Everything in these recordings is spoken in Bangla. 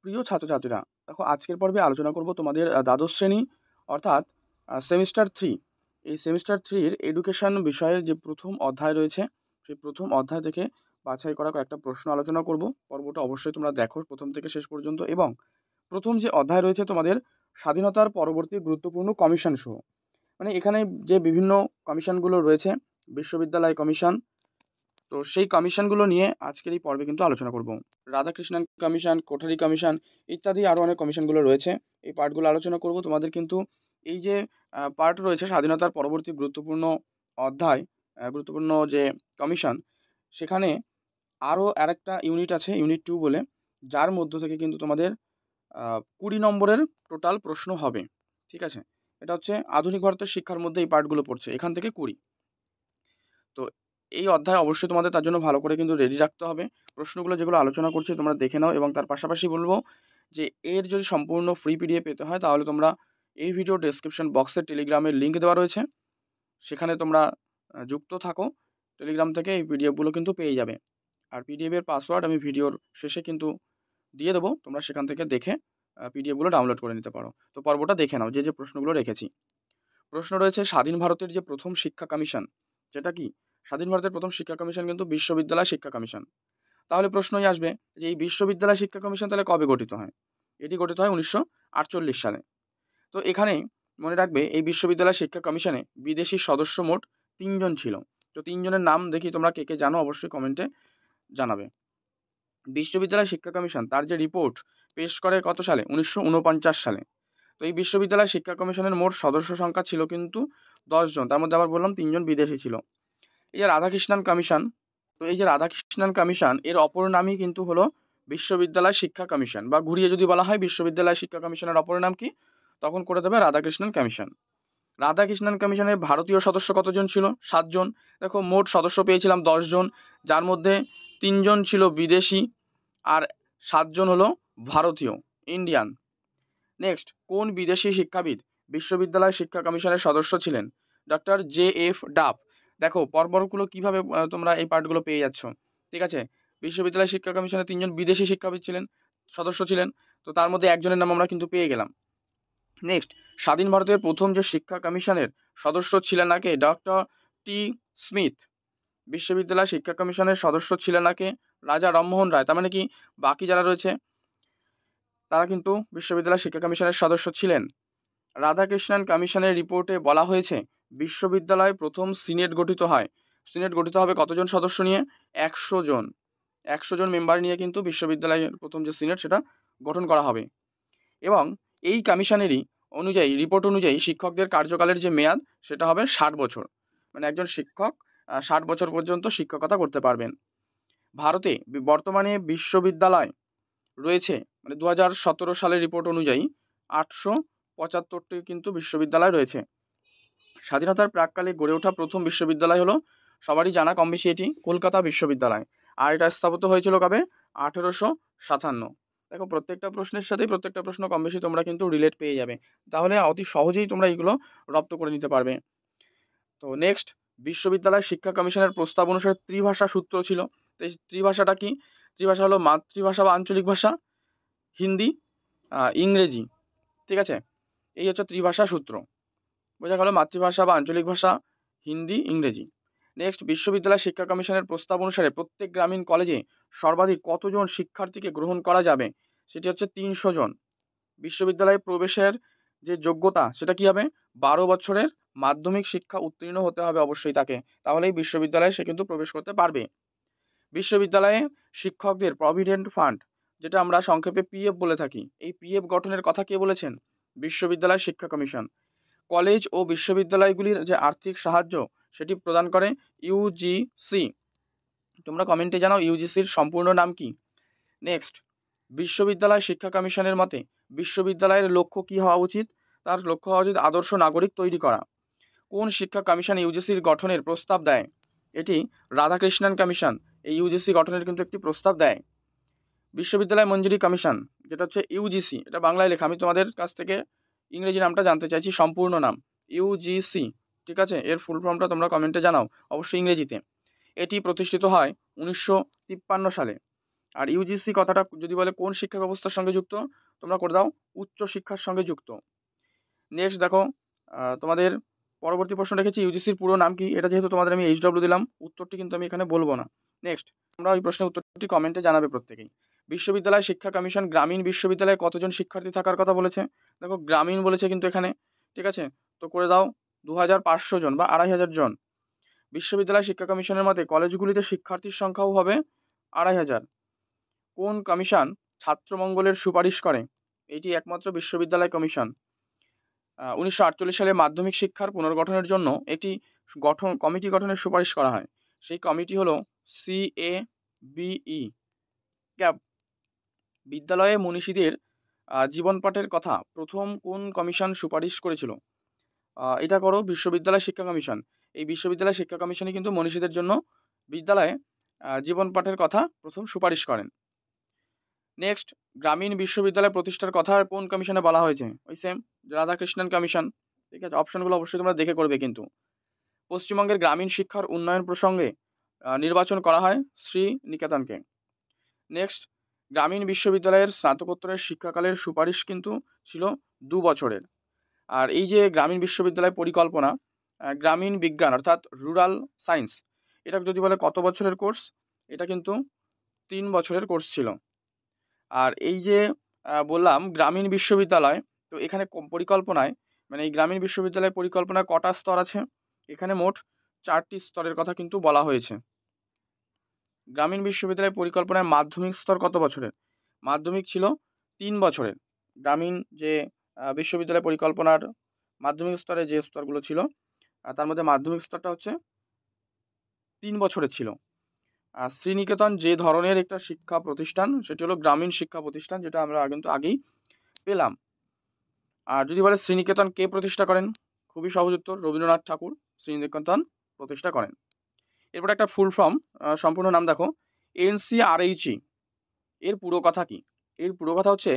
প্রিয় ছাত্রছাত্রীরা, দেখো আজকের পর্বে আলোচনা করব তোমাদের দ্বাদশ শ্রেণী অর্থাৎ সেমিস্টার 3। এই সেমিস্টার 3-র এডুকেশন বিষয়ের যে প্রথম অধ্যায় রয়েছে সেই প্রথম অধ্যায় থেকে বাছাই করা কয়েকটা প্রশ্ন আলোচনা করব। পর্বটা অবশ্যই তোমরা দেখো প্রথম থেকে শেষ পর্যন্ত। এবং প্রথম যে অধ্যায় রয়েছে তোমাদের স্বাধীনতার পরবর্তী গুরুত্বপূর্ণ কমিশন সহ, মানে এখানে যে বিভিন্ন কমিশনগুলো রয়েছে, বিশ্ববিদ্যালয় কমিশন, তো সেই কমিশনগুলো নিয়ে আজকের এই পর্বে কিন্তু আলোচনা করব। রাধাকৃষ্ণন কমিশন, কোঠারি কমিশন ইত্যাদি আরও অনেক কমিশনগুলো রয়েছে, এই পার্টগুলো আলোচনা করব। তোমাদের কিন্তু এই যে পার্ট রয়েছে স্বাধীনতার পরবর্তী গুরুত্বপূর্ণ অধ্যায়, গুরুত্বপূর্ণ যে কমিশন, সেখানে আরও আরেকটা ইউনিট আছে, ইউনিট 2 বলে, যার মধ্য থেকে কিন্তু তোমাদের 20 নম্বরের টোটাল প্রশ্ন হবে। ঠিক আছে, এটা হচ্ছে আধুনিক ভারতের শিক্ষার মধ্যে এই পার্টগুলো পড়ছে, এখান থেকে 20। তো এই অধ্যায় অবশ্যই তোমাদের তার জন্য ভালো করে কিন্তু রেডি রাখতে হবে। প্রশ্নগুলো যেগুলো আলোচনা করছি তোমরা দেখে নাও, এবং তার পাশাপাশি বলবো যে এর যদি সম্পূর্ণ ফ্রি পিডিএফ পেতে হয় তাহলে তোমরা এই ভিডিও ডেসক্রিপশন বক্সে টেলিগ্রামের লিঙ্ক দেওয়া রয়েছে, সেখানে তোমরা যুক্ত থাকো। টেলিগ্রাম থেকে এই পিডিএফগুলো কিন্তু পেয়ে যাবে। আর পিডিএফের পাসওয়ার্ড আমি ভিডিওর শেষে কিন্তু দিয়ে দেবো, তোমরা সেখান থেকে দেখে পিডিএফগুলো ডাউনলোড করে নিতে পারো। তো পর্বটা দেখে নাও, যে যে প্রশ্নগুলো রেখেছি। প্রশ্ন রয়েছে স্বাধীন ভারতের যে প্রথম শিক্ষা কমিশন, যেটা কি স্বাধীন ভারতের প্রথম শিক্ষা কমিশন কিন্তু বিশ্ববিদ্যালয় শিক্ষা কমিশন। তাহলে প্রশ্নই আসবে যে এই বিশ্ববিদ্যালয় শিক্ষা কমিশন তাহলে কবে গঠিত হয়? এটি গঠিত হয় 1948 সালে। তো এখানে মনে রাখবে এই বিশ্ববিদ্যালয় শিক্ষা কমিশনে বিদেশি সদস্য মোট 3 জন ছিল। তো 3 জনের নাম দেখি তোমরা কে কে জানো অবশ্যই কমেন্টে জানাবে। বিশ্ববিদ্যালয় শিক্ষা কমিশন তার যে রিপোর্ট পেশ করে কত সালে? 1949 সালে। তো এই বিশ্ববিদ্যালয় শিক্ষা কমিশনের মোট সদস্য সংখ্যা ছিল কিন্তু 10 জন, তার মধ্যে আবার বললাম 3 জন বিদেশি ছিল। এই যে রাধাকৃষ্ণন কমিশন, তো এই যে রাধাকৃষ্ণন কমিশন এর অপর নামই কিন্তু হলো বিশ্ববিদ্যালয় শিক্ষা কমিশন, বা ঘুরিয়ে যদি বলা হয় বিশ্ববিদ্যালয় শিক্ষা কমিশনের অপর নাম কি, তখন করে দেবে রাধাকৃষ্ণন কমিশন। রাধাকৃষ্ণন কমিশনের ভারতীয় সদস্য কতজন ছিল? 7 জন। দেখো মোট সদস্য পেয়েছিলাম 10 জন, যার মধ্যে 3 জন ছিল বিদেশি আর 7 জন হলো ভারতীয়, ইন্ডিয়ান। নেক্সট, কোন বিদেশি শিক্ষাবিদ বিশ্ববিদ্যালয় শিক্ষা কমিশনের সদস্য ছিলেন? Doctor JF Duff. দেখো পরপরগুলো কীভাবে তোমরা এই পার্টগুলো পেয়ে যাচ্ছ। ঠিক আছে, বিশ্ববিদ্যালয় শিক্ষা কমিশনের 3 জন বিদেশি শিক্ষাবিদ ছিলেন, সদস্য ছিলেন, তো তার মধ্যে একজনের নাম আমরা কিন্তু পেয়ে গেলাম। নেক্সট, স্বাধীন ভারতের প্রথম যে শিক্ষা কমিশনের সদস্য ছিলেন নাকি? ডক্টর টি স্মিথ। বিশ্ববিদ্যালয় শিক্ষা কমিশনের সদস্য ছিলেন নাকি? রাজা রামমোহন রায়। তার মানে কি বাকি যারা রয়েছে তারা কিন্তু বিশ্ববিদ্যালয় শিক্ষা কমিশনের সদস্য ছিলেন। রাধাকৃষ্ণন কমিশনের রিপোর্টে বলা হয়েছে বিশ্ববিদ্যালয়ে প্রথম সিনেট গঠিত হয়। সিনেট গঠিত হবে কতজন সদস্য নিয়ে? 100 জন। 100 জন মেম্বার নিয়ে কিন্তু বিশ্ববিদ্যালয়ের প্রথম যে সিনেট সেটা গঠন করা হবে। এবং এই কমিশনেরই অনুযায়ী, রিপোর্ট অনুযায়ী শিক্ষকদের কার্যকালের যে মেয়াদ সেটা হবে 60 বছর। মানে একজন শিক্ষক 60 বছর পর্যন্ত শিক্ষকতা করতে পারবেন। ভারতে বর্তমানে বিশ্ববিদ্যালয় রয়েছে, মানে 2017 সালের রিপোর্ট অনুযায়ী 875টি কিন্তু বিশ্ববিদ্যালয় রয়েছে। স্বাধীনতার প্রাককালে গড়ে ওঠা প্রথম বিশ্ববিদ্যালয় হলো সবারই জানা কম বেশি এটি কলকাতা বিশ্ববিদ্যালয়। আর এটা স্থাপিত হয়েছিল কবে? 1857। দেখো প্রত্যেকটা প্রশ্নের সাথেই প্রত্যেকটা প্রশ্ন কম বেশি তোমরা কিন্তু রিলেট পেয়ে যাবে, তাহলে অতি সহজেই তোমরা এইগুলো রপ্ত করে নিতে পারবে। তো নেক্সট, বিশ্ববিদ্যালয় শিক্ষা কমিশনের প্রস্তাব অনুসারে ত্রিভাষা সূত্র ছিল। তো এই ত্রিভাষাটা কি? ত্রিভাষা হলো মাতৃভাষা বা আঞ্চলিক ভাষা, হিন্দি, ইংরেজি। ঠিক আছে, এই হচ্ছে ত্রিভাষা সূত্র। বোঝা গেল, মাতৃভাষা বা আঞ্চলিক ভাষা, হিন্দি, ইংরেজি। নেক্সট, বিশ্ববিদ্যালয় শিক্ষা কমিশনের প্রস্তাব অনুসারে প্রত্যেক গ্রামীণ কলেজে সর্বাধিক কতজন শিক্ষার্থীকে গ্রহণ করা যাবে? সেটি হচ্ছে 300 জন। বিশ্ববিদ্যালয়ে প্রবেশের যে যোগ্যতা সেটা কি হবে? 12 বছরের মাধ্যমিক শিক্ষা উত্তীর্ণ হতে হবে অবশ্যই তাকে, তাহলেই বিশ্ববিদ্যালয়ে সে কিন্তু প্রবেশ করতে পারবে। বিশ্ববিদ্যালয়ে শিক্ষকদের প্রভিডেন্ট ফান্ড, যেটা আমরা সংক্ষেপে PF বলে থাকি, এই PF গঠনের কথা কে বলেছেন? বিশ্ববিদ্যালয় শিক্ষা কমিশন। কলেজ ও বিশ্ববিদ্যালয়গুলির যে আর্থিক সাহায্য সেটি প্রদান করে UGC। তোমরা কমেন্টে জানাও UGCর সম্পূর্ণ নাম কি। নেক্সট, বিশ্ববিদ্যালয় শিক্ষা কমিশনের মতে বিশ্ববিদ্যালয়ের লক্ষ্য কি হওয়া উচিত? তার লক্ষ্য হওয়া উচিত আদর্শ নাগরিক তৈরি করা। কোন শিক্ষা কমিশন UGCর গঠনের প্রস্তাব দেয়? এটি রাধাকৃষ্ণন কমিশন এই UGC গঠনের কিন্তু একটি প্রস্তাব দেয়। বিশ্ববিদ্যালয় মঞ্জুরি কমিশন, যেটা হচ্ছে UGC, এটা বাংলায় লেখা, আমি তোমাদের কাছ থেকে ইংরেজি নামটা জানতে চাইছি, সম্পূর্ণ নাম UGC। ঠিক আছে, এর ফুল ফর্মটা তোমরা কমেন্টে জানাও অবশ্যই ইংরেজিতে। এটি প্রতিষ্ঠিত হয় 1953 সালে। আর ইউজিসি কথাটা যদি বলে কোন শিক্ষা ব্যবস্থার সঙ্গে যুক্ত, তোমরা করে দাও উচ্চ শিক্ষার সঙ্গে যুক্ত। নেক্সট দেখো তোমাদের পরবর্তী প্রশ্ন রেখেছি ইউজিসির পুরো নাম কি। এটা যেহেতু তোমাদের আমি HW দিলাম, উত্তরটি কিন্তু আমি এখানে বলবো না। নেক্সট তোমরা ওই প্রশ্নের উত্তরটি কমেন্টে জানাবে প্রত্যেকেই। বিশ্ববিদ্যালয় শিক্ষা কমিশন গ্রামীণ বিশ্ববিদ্যালয়ে কতজন শিক্ষার্থী থাকার কথা বলেছে? দেখো গ্রামীণ বলেছে কিন্তু এখানে, ঠিক আছে, তো করে দাও 2500 জন বা 2500 জন। বিশ্ববিদ্যালয় শিক্ষা কমিশনের মতে কলেজগুলিতে শিক্ষার্থীর সংখ্যাও হবে 2500। কোন কমিশন ছাত্রমঙ্গলের সুপারিশ করে? এটি একমাত্র বিশ্ববিদ্যালয় কমিশন। 1948 সালে মাধ্যমিক শিক্ষার পুনর্গঠনের জন্য একটি কমিটি গঠনের সুপারিশ করা হয়। সেই কমিটি হলো CABE ক্যাব। বিদ্যালয়ে মনীষীদের জীবনপাঠের কথা প্রথম কোন কমিশন সুপারিশ করেছিল? এটা করো বিশ্ববিদ্যালয় শিক্ষা কমিশন। এই বিশ্ববিদ্যালয় শিক্ষা কমিশনই কিন্তু মনীষীদের জন্য বিদ্যালয়ে জীবনপাঠের কথা প্রথম সুপারিশ করেন। নেক্সট গ্রামীণ বিশ্ববিদ্যালয় প্রতিষ্ঠার কথা কোন কমিশনে বলা হয়েছে? ওই সেম রাধাকৃষ্ণন কমিশন, ঠিক আছে। অপশনগুলো অবশ্যই তোমরা দেখে করবে কিন্তু। পশ্চিমবঙ্গের গ্রামীণ শিক্ষার উন্নয়ন প্রসঙ্গে নির্বাচন করা হয় শ্রী নিকেতনকে। নেক্সট গ্রামীণ বিশ্ববিদ্যালয়ের স্নাতকোত্তরের শিক্ষাকালের সুপারিশ কিন্তু ছিল 2 বছরের। আর এই যে গ্রামীণ বিশ্ববিদ্যালয় পরিকল্পনা গ্রামীণ বিজ্ঞান অর্থাৎ রুরাল সায়েন্স, এটা যদি বলে কত বছরের কোর্স, এটা কিন্তু 3 বছরের কোর্স ছিল। আর এই যে বললাম গ্রামীণ বিশ্ববিদ্যালয়, তো এখানে পরিকল্পনায় মানে এই গ্রামীণ বিশ্ববিদ্যালয় পরিকল্পনায় কটা স্তর আছে? এখানে মোট 4টি স্তরের কথা কিন্তু বলা হয়েছে। গ্রামীণ বিশ্ববিদ্যালয় পরিকল্পনায় মাধ্যমিক স্তর কত বছরের? মাধ্যমিক ছিল 3 বছরের। গ্রামীণ যে বিশ্ববিদ্যালয় পরিকল্পনার মাধ্যমিক স্তরে যে স্তরগুলো ছিল তার মধ্যে মাধ্যমিক স্তরটা হচ্ছে 3 বছরের ছিল। শ্রীনিকেতন যে ধরনের একটা শিক্ষা প্রতিষ্ঠান সেটি হলো গ্রামীণ শিক্ষা প্রতিষ্ঠান, যেটা আমরা কিন্তু আগেই পেলাম। আর যদি বলে শ্রীনিকেতন কে প্রতিষ্ঠা করেন, খুবই সহজ উত্তর, রবীন্দ্রনাথ ঠাকুর শ্রীনিকেতন প্রতিষ্ঠা করেন। এরপর একটা ফুল ফর্ম সম্পূর্ণ নাম দেখো, NCRHE এর পুরো কথা কি? এর পুরো কথা হচ্ছে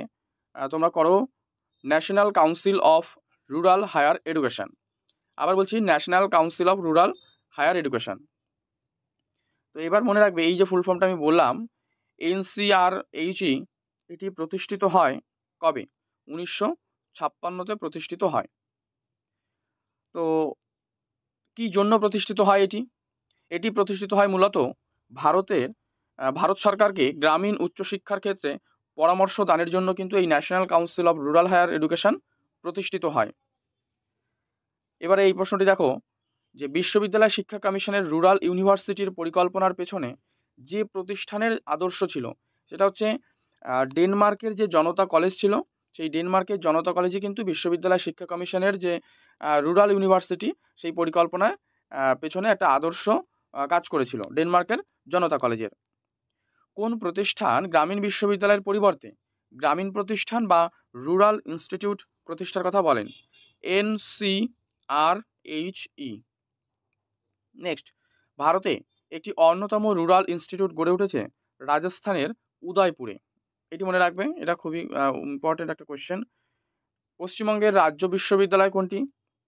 তোমরা করো national council of rural higher education. আবার বলছি national council of rural higher education. তো এবার মনে রাখবে এই যে ফুল ফর্মটা আমি বললাম NCRHE, এটি প্রতিষ্ঠিত হয় কবে? 1956তে প্রতিষ্ঠিত হয়। তো কি জন্য প্রতিষ্ঠিত হয় এটি? এটি প্রতিষ্ঠিত হয় মূলত ভারত সরকারকে গ্রামীণ উচ্চশিক্ষার ক্ষেত্রে পরামর্শ দানের জন্য কিন্তু এই national council of rural higher education প্রতিষ্ঠিত হয়। এবারে এই প্রশ্নটি দেখো যে বিশ্ববিদ্যালয় শিক্ষা কমিশনের রুরাল ইউনিভার্সিটির পরিকল্পনার পেছনে যে প্রতিষ্ঠানের আদর্শ ছিল সেটা হচ্ছে ডেনমার্কের যে জনতা কলেজ ছিল, সেই ডেনমার্কের জনতা কলেজে কিন্তু বিশ্ববিদ্যালয় শিক্ষা কমিশনের যে রুরাল ইউনিভার্সিটি সেই পরিকল্পনার পেছনে একটা আদর্শ কাজ করেছিল ডেনমার্কের জনতা কলেজের। কোন প্রতিষ্ঠান গ্রামীণ বিশ্ববিদ্যালয়ের পরিবর্তে গ্রামীণ প্রতিষ্ঠান বা রুরাল ইনস্টিটিউট প্রতিষ্ঠার কথা বলেন? NCRHE। নেক্সট ভারতে একটি অন্যতম রুরাল ইনস্টিটিউট গড়ে উঠেছে রাজস্থানের উদয়পুরে। এটি মনে রাখবে, এটা খুবই ইম্পর্টেন্ট একটা কোয়েশ্চেন। পশ্চিমবঙ্গের রাজ্য বিশ্ববিদ্যালয় কোনটি?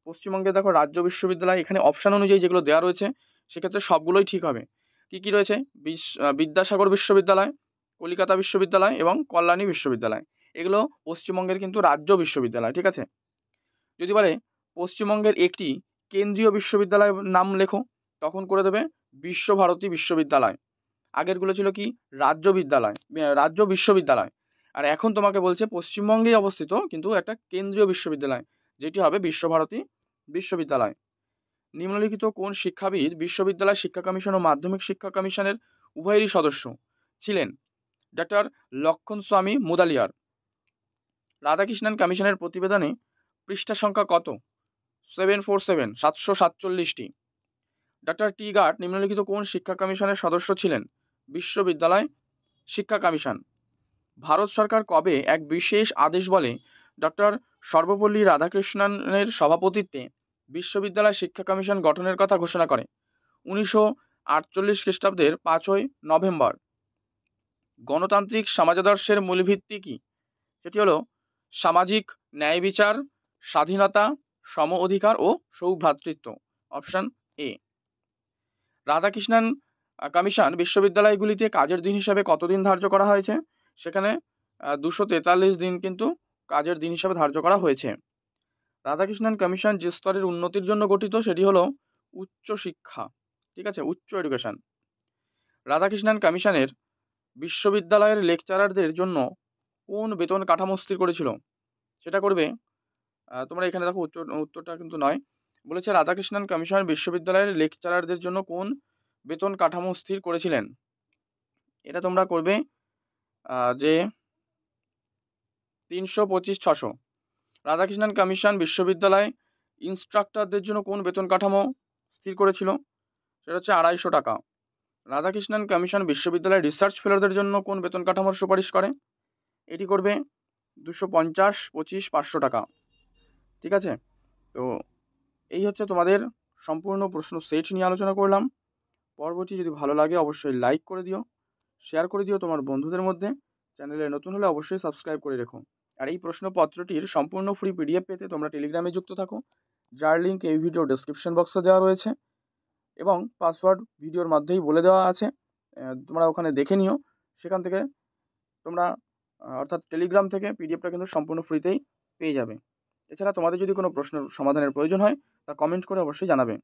পশ্চিমবঙ্গে দেখো রাজ্য বিশ্ববিদ্যালয় এখানে অপশান অনুযায়ী যেগুলো দেওয়া রয়েছে সেক্ষেত্রে সবগুলোই ঠিক হবে। কি কি রয়েছে? বিদ্যাসাগর বিশ্ববিদ্যালয়, কলিকাতা বিশ্ববিদ্যালয় এবং কল্যাণী বিশ্ববিদ্যালয়, এগুলো পশ্চিমবঙ্গের কিন্তু রাজ্য বিশ্ববিদ্যালয়, ঠিক আছে। যদি বলে পশ্চিমবঙ্গের একটি কেন্দ্রীয় বিশ্ববিদ্যালয়ের নাম লেখো, তখন করে দেবে বিশ্বভারতী বিশ্ববিদ্যালয়। আগেরগুলো ছিল কি রাজ্য বিশ্ববিদ্যালয়। আর এখন তোমাকে বলছে পশ্চিমবঙ্গেই অবস্থিত কিন্তু একটা কেন্দ্রীয় বিশ্ববিদ্যালয়, যেটি হবে বিশ্বভারতী বিশ্ববিদ্যালয়। নিম্নলিখিত কোন শিক্ষাবিদ বিশ্ববিদ্যালয় শিক্ষা কমিশন ও মাধ্যমিক শিক্ষা কমিশনের উভয়েরই সদস্য ছিলেন? ডক্টর লক্ষণস্বামী মুদালিয়ার। রাধাকৃষ্ণন কমিশনের প্রতিবেদনে পৃষ্ঠা সংখ্যা কত? 747টি। ডক্টর টি গার্ড নিম্নলিখিত কোন শিক্ষা কমিশনের সদস্য ছিলেন? বিশ্ববিদ্যালয় শিক্ষা কমিশন। ভারত সরকার কবে এক বিশেষ আদেশ বলে ডক্টর সর্বপল্লী রাধাকৃষ্ণনের সভাপতিত্বে বিশ্ববিদ্যালয় শিক্ষা কমিশন গঠনের কথা ঘোষণা করে? 1948 খ্রিস্টাব্দের 5ই নভেম্বর। গণতান্ত্রিক সমাজাদর্শের মূলভিত্তি কি? সেটি হলো সামাজিক ন্যায় বিচার, স্বাধীনতা, সম অধিকার ও সৌভ্রাতৃত্ব। Option A. রাধাকৃষ্ণন কমিশন বিশ্ববিদ্যালয়গুলিতে কাজের দিন হিসাবে কতদিন ধার্য করা হয়েছে? সেখানে 243 দিন কিন্তু কাজের দিন হিসাবে ধার্য করা হয়েছে। রাধাকৃষ্ণন কমিশন যে স্তরের উন্নতির জন্য গঠিত সেটি হলো উচ্চ শিক্ষা, ঠিক আছে, উচ্চ এডুকেশন। রাধাকৃষ্ণন কমিশনের বিশ্ববিদ্যালয়ের লেকচারারদের জন্য কোন বেতন কাঠামো স্থির করেছিল? সেটা করবে তোমরা এখানে দেখো উত্তরটা কিন্তু নয়, বলেছে রাধাকৃষ্ণন কমিশন বিশ্ববিদ্যালয়ের লেকচারারদের জন্য কোন বেতন কাঠামো স্থির করেছিলেন? এটা তোমরা করবে যে 325-600। রাধাকৃষ্ণন কমিশন বিশ্ববিদ্যালয় ইনস্ট্রাক্টরদের জন্য কোন বেতন কাঠামো স্থির করেছিল? সেটা হচ্ছে 250 টাকা। রাধাকৃষ্ণন কমিশন বিশ্ববিদ্যালয়ের রিসার্চ ফেলোদের জন্য কোন বেতন কাঠামোর সুপারিশ করে? এটি করবে 250, 25, 500 টাকা, ঠিক আছে। তো এই হচ্ছে তোমাদের সম্পূর্ণ প্রশ্ন সেট নিয়ে আলোচনা করলাম। পরবর্তী যদি ভালো লাগে অবশ্যই লাইক করে দিও, শেয়ার করে দিও তোমার বন্ধুদের মধ্যে। চ্যানেলে নতুন হলে অবশ্যই সাবস্ক্রাইব করে রেখো। আর এই প্রশ্নপত্রটির সম্পূর্ণ ফ্রি পিডিএফ পেতে তোমরা টেলিগ্রামে যুক্ত থাকো, যার লিঙ্ক এই ভিডিও ডেসক্রিপশন বক্সে দেওয়া রয়েছে এবং পাসওয়ার্ড ভিডিওর মধ্যেই বলে দেওয়া আছে, তোমরা ওখানে দেখে নিও। সেখান থেকে তোমরা অর্থাৎ টেলিগ্রাম থেকে পিডিএফটা কিন্তু সম্পূর্ণ ফ্রিতেই পেয়ে যাবে। এছাড়া তোমাদের যদি কোনো প্রশ্নের সমাধানের প্রয়োজন হয় তা কমেন্ট করে অবশ্যই জানাবে।